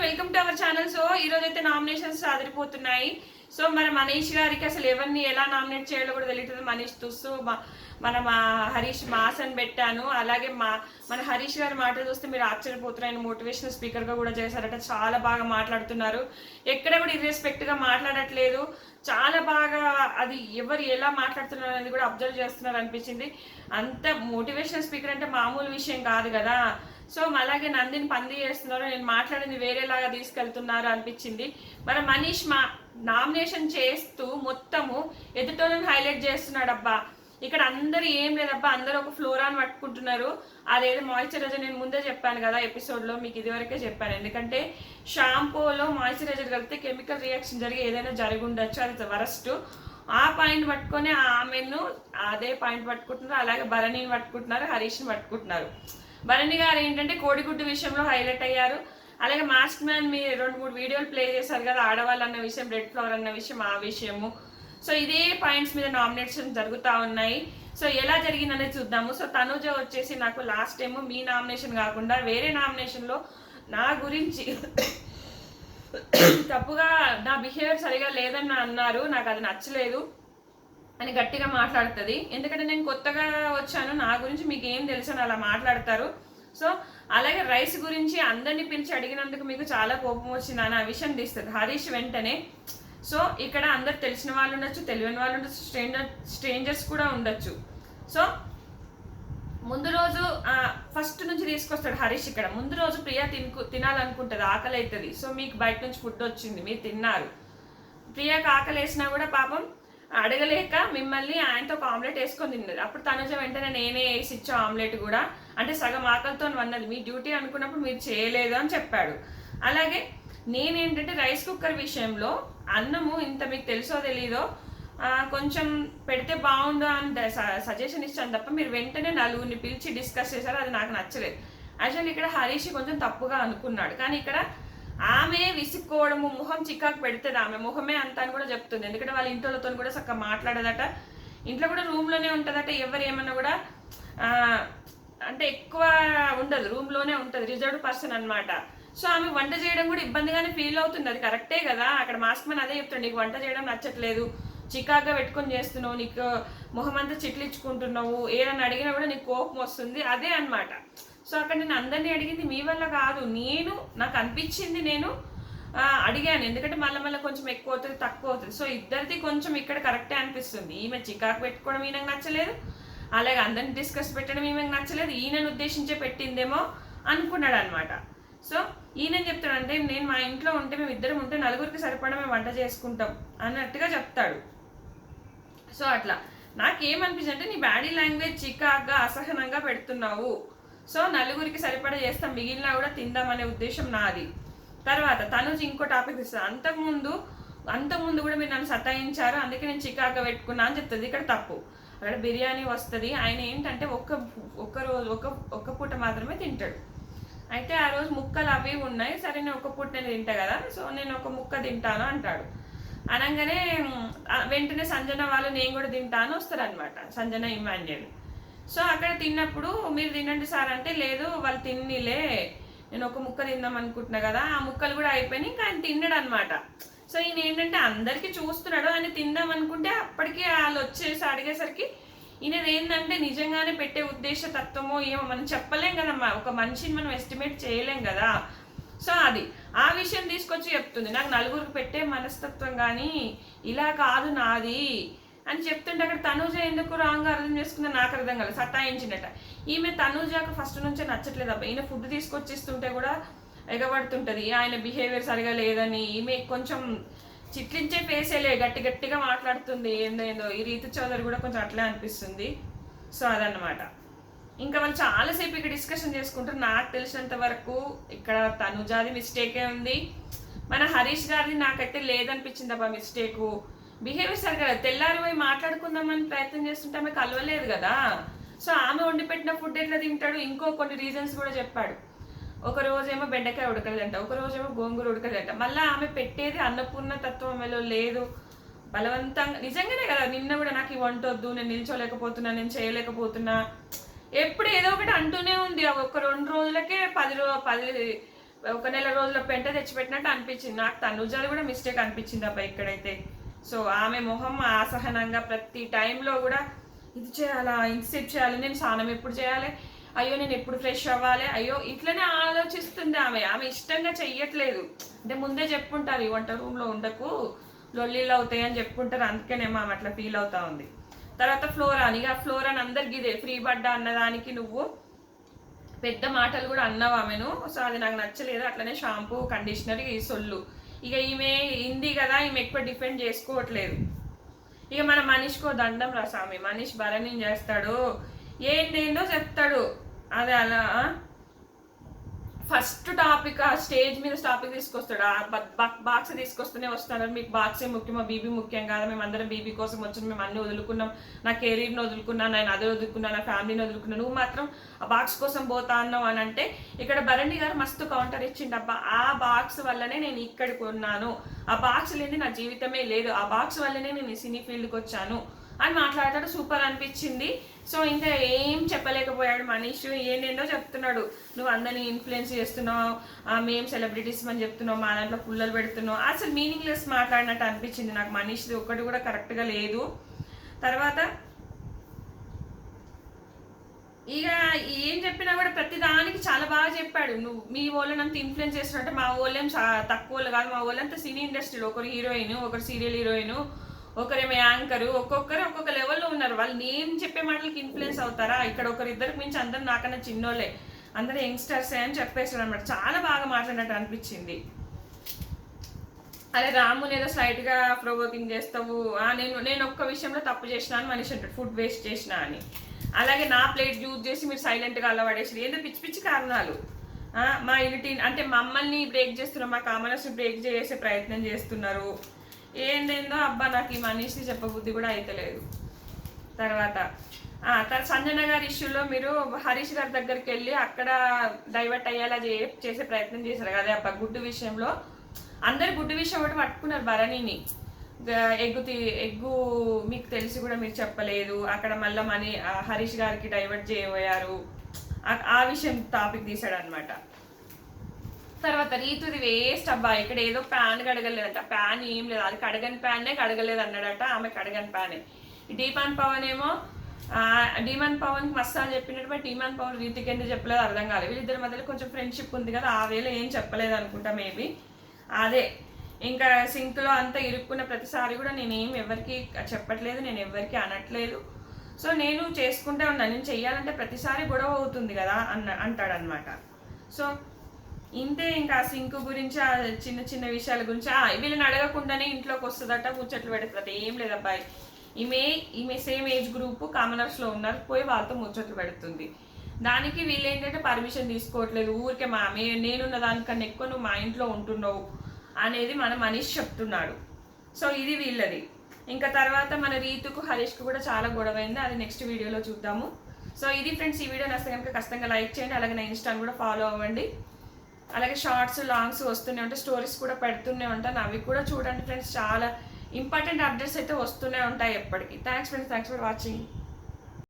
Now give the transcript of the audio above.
Welcome to our channel. So ఈ రోజు అయితే నామినేషన్స్ అదిరిపోతున్నాయి. సో మన మనీష్ గారికి అసలు ఎవరిని ఎలా నామినేట్ చేయాలో కూడా తెలియదు. మనీష్ తుస్సు మన హరీష్ మాస్ అని పెట్టాను. అలాగే మన హరీష్ గారి మాట చూస్తే మీరు ఆశ్చర్యపోతున్నారు. ఆయన మోటివేషనల్ స్పీకర్ గా కూడా చేశారట. చాలా బాగా మాట్లాడుతున్నారు. ఎక్కడ కూడా ఇర్రెస్పెక్ట్ గా మాట్లాడట్లేదు. చాలా బాగా అది ఎవరు ఎలా మాట్లాడుతున్నారు అనేది కూడా అబ్జర్వ్ చేస్తున్నారు అనిపించింది. అంత మోటివేషనల్ స్పీకర్ అంటే మామూలు విషయం కాదు కదా. సో అలాగే నందిని పంది చేస్తున్నారు, నేను మాట్లాడింది వేరేలాగా తీసుకెళ్తున్నారు అనిపించింది. మన మనీష్ నామినేషన్ చేస్తూ మొత్తము ఎదుటోళ్ళని హైలైట్ చేస్తున్నాడు. అబ్బా ఇక్కడ అందరు ఏం లేదబ్బా, అందరూ ఒక ఫ్లోరాన్ పట్టుకుంటున్నారు. అదేదో మాయిశ్చరైజర్ నేను ముందే చెప్పాను కదా ఎపిసోడ్లో, మీకు ఇదివరకే చెప్పాను. ఎందుకంటే షాంపూలో మాయిశ్చరైజర్ కలిపితే కెమికల్ రియాక్షన్ జరిగి ఏదైనా జరిగి ఉండొచ్చు, అది వరస్ట్. ఆ పాయింట్ పట్టుకొని ఆమెను అదే పాయింట్ పట్టుకుంటున్నారు. అలాగే భరణిని పట్టుకుంటున్నారు, హరీష్ని పట్టుకుంటున్నారు. భరణి గారు ఏంటంటే కోడిగుడ్డు విషయంలో హైలైట్ అయ్యారు. అలాగే మాస్క్ మ్యాన్ మీ 2-3 వీడియోలు ప్లే చేశారు కదా, ఆడవాళ్ళు అన్న విషయం, రెడ్ ఫ్లవర్ అన్న విషయం, ఆ విషయము. సో ఇదే పాయింట్స్ మీద నామినేషన్ జరుగుతూ ఉన్నాయి. సో ఎలా జరిగిందనేది చూద్దాము. సో తనుజ వచ్చేసి నాకు లాస్ట్ టైము మీ నామినేషన్ కాకుండా వేరే నామినేషన్లో నా గురించి తప్పుగా నా బిహేవియర్ సరిగా లేదని అన్నారు. నాకు అది నచ్చలేదు అని గట్టిగా మాట్లాడుతుంది. ఎందుకంటే నేను కొత్తగా వచ్చాను, నా గురించి మీకు ఏం తెలుసు అని అలా మాట్లాడతారు. సో అలాగే రైస్ గురించి అందరినీ పిలిచి అడిగినందుకు మీకు చాలా కోపం వచ్చిందని ఆ విషయం తీస్తుంది హరీష్ వెంటనే. సో ఇక్కడ అందరు తెలిసిన వాళ్ళు ఉండొచ్చు, తెలియని వాళ్ళు ఉండొచ్చు, స్ట్రేంజర్స్ కూడా ఉండొచ్చు. సో ముందు రోజు ఫస్ట్ నుంచి తీసుకొస్తాడు హరీష్. ఇక్కడ ముందు రోజు ప్రియా తినాలనుకుంటుంది, ఆకలి అవుతుంది. సో మీకు బయట నుంచి ఫుడ్ వచ్చింది, మీరు తిన్నారు. ప్రియాకి ఆకలి వేసినా కూడా పాపం అడగలేక మిమ్మల్ని ఆయనతో ఒక ఆమ్లెట్ వేసుకొని తిన్నది. అప్పుడు తనుజ వెంటనే నేనే వేసి ఇచ్చా ఆమ్లెట్ కూడా, అంటే సగం ఆకలితో వన్నది, మీ డ్యూటీ అనుకున్నప్పుడు మీరు చేయలేదు అని చెప్పాడు. అలాగే నేనేంటంటే రైస్ కుక్కర్ విషయంలో అన్నము ఇంత మీకు తెలుసో తెలీదో కొంచెం పెడితే బాగుండు అని సజెషన్ ఇచ్చాను తప్ప మీరు వెంటనే నలుగురిని పిలిచి డిస్కస్ చేశారు, అది నాకు నచ్చలేదు. యాక్చువల్లీ ఇక్కడ హరీష్ కొంచెం తప్పుగా అనుకున్నాడు, కానీ ఇక్కడ ఆమె విసుక్కోవడము, ముఖం చికాకు పెడుతుంది, ఆమె ముఖమే అంతా అని కూడా చెప్తుంది. ఎందుకంటే వాళ్ళ ఇంట్లోతో కూడా చక్కగా మాట్లాడదట, ఇంట్లో కూడా రూమ్లోనే ఉంటుందట. ఎవరు ఏమన్నా కూడా అంటే ఎక్కువ ఉండదు, రూమ్లోనే ఉంటుంది, రిజర్వ్డ్ పర్సన్ అనమాట. సో ఆమె వంట చేయడం కూడా ఇబ్బందిగానే ఫీల్ అవుతుంది. అది కరెక్టే కదా, అక్కడ మాస్క్ మ్యాన్ అదే చెప్తాడు, నీకు వంట చేయడం నచ్చట్లేదు, చికాగా పెట్టుకొని చేస్తున్నావు, నీకు మొహం అంతా చిట్లించుకుంటున్నావు, ఏదన్నా అడిగినా కూడా నీకు కోపం వస్తుంది, అదే అనమాట. సో అక్కడ నేను అందరినీ అడిగింది మీ వల్ల కాదు, నాకు అనిపించింది, నేను అడిగాను. ఎందుకంటే మళ్ళీ కొంచెం ఎక్కువ అవుతుంది, తక్కువ అవుతుంది. సో ఇద్దరిది కొంచెం ఇక్కడ కరెక్టే అనిపిస్తుంది. ఈమె చికాకు పెట్టుకోవడం ఈయనకు నచ్చలేదు, అలాగే అందరిని డిస్కస్ పెట్టడం ఈమెకు నచ్చలేదు, ఈయనను ఉద్దేశించే పెట్టిందేమో అనుకున్నాడు అనమాట. సో ఈయన చెప్తాడంటే నేను మా ఇంట్లో ఉంటే, మేము ఇద్దరం ఉంటే నలుగురికి సరిపడా మేము వంట చేసుకుంటాం అన్నట్టుగా చెప్తాడు. సో అట్లా నాకేమనిపించింది అంటే నీ బాడీ లాంగ్వేజ్ చికాగ్గా అసహనంగా పెడుతున్నావు. సో నలుగురికి సరిపడా చేస్తాం, మిగిలినా కూడా తిందామనే ఉద్దేశం నాది. తర్వాత తనుజ ఇంకో టాపిక్ ఇస్తుంది, అంతకుముందు కూడా మీరు నన్ను సతాయించారు, అందుకే నేను చికాగ్గా పెట్టుకున్నా అని చెప్తుంది. ఇక్కడ తప్పు. అక్కడ బిర్యానీ వస్తుంది, ఆయన ఏంటంటే ఒక్క పూట మాత్రమే తింటాడు. అయితే ఆ రోజు ముక్కలు అవి ఉన్నాయి, సరే నేను ఒక పూట నేను తింటా కదా, సో నేను ఒక ముక్క తింటాను అంటాడు. అనగానే వెంటనే సంజన వాళ్ళు నేను కూడా తింటాను వస్తారనమాట, సంజన ఇమాన్యుయల్. సో అక్కడ తిన్నప్పుడు మీరు తినండి సార్ అంటే, లేదు వాళ్ళు తిన్నిలే, నేను ఒక ముక్క తిందాం అనుకుంటున్నా కదా, ఆ ముక్కలు కూడా అయిపోయినాయి, ఇంకా ఆయన తిన్నాడు అనమాట. సో ఈయన ఏంటంటే అందరికీ చూస్తున్నాడు, ఆయన తిందాం అనుకుంటే అప్పటికి వాళ్ళు వచ్చేసి అడిగేసరికి ఈయనది ఏంటంటే నిజంగానే పెట్టే ఉద్దేశ తత్వమో ఏమో మనం చెప్పలేం కదమ్మా, ఒక మనిషిని మనం ఎస్టిమేట్ చేయలేం కదా. సో అది ఆ విషయం తీసుకొచ్చి చెప్తుంది, నాకు నలుగురికి పెట్టే మనస్తత్వం కానీ ఇలా కాదు నాది అని చెప్తుంటే అక్కడ తనుజ ఎందుకు రాంగ్ అర్థం చేసుకుందో నాకు అర్థం కాలేదు, సతాయించినట్ట. ఈమె తనుజకు ఫస్ట్ నుంచే నచ్చట్లేదు అబ్బా, ఈయన ఫుడ్ తీసుకొచ్చిస్తుంటే కూడా ఎగబడుతుంటుంది, ఆయన బిహేవియర్ సరిగా లేదని. ఈమె కొంచెం చిట్లించే ఫేసేలే, గట్టిగా మాట్లాడుతుంది, ఏందో ఈ రీతు చౌదరి కూడా కొంచెం అట్లే అనిపిస్తుంది. సో అదన్నమాట. ఇంకా వాళ్ళు చాలాసేపు ఇక్కడ డిస్కషన్ చేసుకుంటారు. నాకు తెలిసినంత వరకు ఇక్కడ తనుజాది మిస్టేకే ఉంది, మన హరీష్ గారిది నాకైతే లేదనిపించింది అబ్బా మిస్టేకు. బిహేవియర్ సరిగా తెల్లారి పోయి మాట్లాడుకుందామని ప్రయత్నం చేస్తుంటే ఆమె కలవలేదు కదా. సో ఆమె వండి పెట్టిన ఫుడ్ ఎట్లా తింటాడు, ఇంకో కొన్ని రీజన్స్ కూడా చెప్పాడు. ఒక రోజేమో బెండకాయ ఉడకలేదంట, ఒక రోజేమో గోంగూర ఉడకలేదంట. మళ్ళీ ఆమె పెట్టేది అన్నపూర్ణ తత్వంలో లేదు, బలవంతంగా. నిజంగానే కదా, నిన్న కూడా నాకు ఈ వంట వద్దు, నేను నిల్చోలేకపోతున్నా, నేను చేయలేకపోతున్నా, ఎప్పుడు ఏదో ఒకటి అంటూనే ఉంది. ఒక 2 రోజులకే 10 ఒక నెల రోజుల పెంట తెచ్చిపెట్టినట్టు అనిపించింది నాకు. తనుజాది కూడా మిస్టేక్ అనిపించింది అబ్బా ఇక్కడైతే. సో ఆమె మొహం అసహనంగా ప్రతి టైంలో కూడా ఇది చేయాలా, ఇంతసేపు చేయాలి, నేను స్నానం ఎప్పుడు చేయాలి, అయ్యో నేను ఎప్పుడు ఫ్రెష్ అవ్వాలి, అయ్యో ఇట్లనే ఆలోచిస్తుంది ఆమె. ఆమె ఇష్టంగా చెయ్యట్లేదు. అంటే ముందే చెప్పుంటారు ఈ వంట రూమ్లో ఉండకు, లొల్లీలు అవుతాయి అని చెప్పుంటారు, అందుకేనేమో ఆమె అట్లా ఫీల్ అవుతా ఉంది. తర్వాత ఫ్లోరాన్, ఇక ఫ్లోరాన్ అందరికి ఇదే ఫ్రీ బడ్డా అన్నదానికి నువ్వు పెద్ద మాటలు కూడా అన్నావు ఆమెను. సో అది నాకు నచ్చలేదు. అట్లనే షాంపూ, కండిషనర్, ఈ సొల్లు. ఇక ఈమె హిందీ కదా, ఈమె ఎక్కువ డిఫెండ్ చేసుకోవట్లేదు. ఇక మన మనీష్కో దండం రా స్వామి. మనీష్ భరణి చేస్తాడు, ఏంటేందో చెప్తాడు. అదే అలా ఫస్ట్ టాపిక్ ఆ స్టేజ్ మీద టాపిక్ తీసుకొస్తాడు, ఆ బాక్స్ తీసుకొస్తూనే వస్తాడు. మీకు బాక్సే ముఖ్యం, బీబీ ముఖ్యం కాదు, మేము అందరం బీబీ కోసం వచ్చాం, మేము అన్ని వదులుకున్నాం, నా కెరీర్ని వదులుకున్నా, నేను అదే వదులుకున్నా, నా ఫ్యామిలీని వదులుకున్నా, నువ్వు మాత్రం ఆ బాక్స్ కోసం పోతా అన్నావు అని అంటే ఇక్కడ భరణి గారు మస్తు కౌంటర్ ఇచ్చిండు. అబ్బా ఆ బాక్స్ వల్లనే నేను ఇక్కడికి ఉన్నాను, ఆ బాక్స్ లేని నా జీవితమే లేదు, ఆ బాక్స్ వల్లనే నేను సినీ ఫీల్డ్కి వచ్చాను అని మాట్లాడతాడు. సూపర్ అనిపించింది. సో ఇంకా ఏం చెప్పలేకపోయాడు మనీష్. ఏంటో చెప్తున్నాడు, నువ్వు అందరినీ ఇన్ఫ్లుయెన్స్ చేస్తున్నావు, మేము సెలబ్రిటీస్ అని చెప్తున్నావు, మా దాంట్లో పుల్లలు పెడుతున్నావు. అసలు మీనింగ్లెస్ మాట్లాడినట్టు అనిపించింది నాకు. మనీష్ది ఒక్కటి కూడా కరెక్ట్గా లేదు. తర్వాత ఇక ఏం చెప్పినా కూడా ప్రతి దానికి చాలా బాగా చెప్పాడు. నువ్వు మీ వాళ్ళని అంత ఇన్ఫ్లుయెన్స్ చేస్తున్నట్టే మా వాళ్ళేం తక్కువ వాళ్ళు కాదు, మా వాళ్ళంతా సినీ ఇండస్ట్రీలో ఒకరు హీరోయిన్, ఒకరు సీరియల్ హీరోయిన్, ఒకరేమో యాంకరు, ఒక్కొక్కరు ఒక్కొక్క లెవెల్లో ఉన్నారు. వాళ్ళు నేను చెప్పే మాటలకి ఇన్ఫ్లుయెన్స్ అవుతారా? ఇక్కడ ఒకరిద్దరికి మించి అందరు నాకన్నా చిన్నోళ్ళే, అందరూ యంగ్స్టర్సే అని చెప్పేసాడు అనమాట. చాలా బాగా మాట్లాడినట్టు అనిపించింది. అదే రాముని ఏదో స్లైట్గా ప్రొవోకింగ్ చేస్తావు, నేను ఒక్క విషయంలో తప్పు చేసినా అని మనిషి అంటాడు, ఫుడ్ వేస్ట్ చేసినా అని. అలాగే నా ప్లేట్ యూజ్ చేసి మీరు సైలెంట్గా అలవాడేసి ఏదో పిచ్చి పిచ్చి కారణాలు. మా యూనిటీ అంటే మమ్మల్ని బ్రేక్ చేస్తున్నారు, మా కామనర్స్ని బ్రేక్ చేసే ప్రయత్నం చేస్తున్నారు. ఏందేందో అబ్బా నాకు ఈ మనీష్ని చెప్పబుద్ధి కూడా అయితలేదు. తర్వాత సంజన గారి ఇష్యూలో మీరు హరీష్ గారి దగ్గరికి వెళ్ళి అక్కడ డైవర్ట్ అయ్యేలా చేసే ప్రయత్నం చేశారు కదా అబ్బా. గుడ్డు విషయంలో అందరు గుడ్డు విషయం ఒకటి పట్టుకున్నారు భరణిని. ఎగ్గు మీకు తెలిసి కూడా మీరు చెప్పలేదు, అక్కడ మళ్ళీ హరీష్ గారికి డైవర్ట్ చేయబోయారు, ఆ విషయం టాపిక్ తీసాడు అనమాట. తర్వాత రీతుది వేస్ట్ అబ్బా, ఇక్కడ ఏదో ప్యాన్ కడగలేదంట, ప్యాన్ ఏం లేదు, అది కడగని ప్యాన్నే కడగలేదు అన్నాడట, ఆమె కడగని ప్యానే. డీమాన్ పవన్ ఏమో డీమాన్ పవన్కి మస్తు అని చెప్పినట్టు, బట్ డీమాన్ పవన్ రీతికి ఎందుకు చెప్పలేదు అర్థం కాలేదు. వీళ్ళిద్దరి మధ్యలో కొంచెం ఫ్రెండ్షిప్ ఉంది కదా, ఆ వేళ ఏం చెప్పలేదు అనుకుంటా మేబీ. అదే ఇంకా సింక్లో అంతా ఇరుక్కున్న ప్రతిసారి కూడా నేనేం ఎవరికి చెప్పట్లేదు, నేను ఎవరికి అనట్లేదు. సో నేను చేసుకుంటే ఉన్నాను, నేను చెయ్యాలంటే ప్రతిసారి గొడవ అవుతుంది కదా అంటాడనమాట. సో ఇంతే. ఇంకా సింక్ గురించి ఆ చిన్న చిన్న విషయాల గురించి వీళ్ళని అడగకుండానే ఇంట్లోకి వస్తుందట, ముచ్చట్లు పెడుతుంది. ఏం లేదు అబ్బాయి, ఈమె సేమ్ ఏజ్ గ్రూప్ కామనర్స్లో ఉన్నారు, పోయి వాళ్ళతో ముచ్చట్లు పెడుతుంది. దానికి వీళ్ళు ఏంటంటే పర్మిషన్ తీసుకోవట్లేదు, ఊరికే నేనున్న దానికన్నా ఎక్కువ నువ్వు మా ఇంట్లో ఉంటున్నావు అనేది మన మనీష్ చెప్తున్నాడు. సో ఇది వీళ్ళది. ఇంకా తర్వాత మన రీతుకు హరీష్కు కూడా చాలా గొడవ అయింది, అది నెక్స్ట్ వీడియోలో చూద్దాము. సో ఇది ఫ్రెండ్స్, ఈ వీడియో నచ్చితే కనుక ఖచ్చితంగా లైక్ చేయండి, అలాగే నా ఇన్స్టాని కూడా ఫాలో అవ్వండి. అలాగే షార్ట్స్ లాంగ్స్ వస్తూనే ఉంటాయి, స్టోరీస్ కూడా పెడుతూనే ఉంటాను, అవి కూడా చూడండి ఫ్రెండ్స్. చాలా ఇంపార్టెంట్ అప్డేట్స్ అయితే వస్తూనే ఉంటాయి ఎప్పటికీ. Thanks friends, thanks for watching.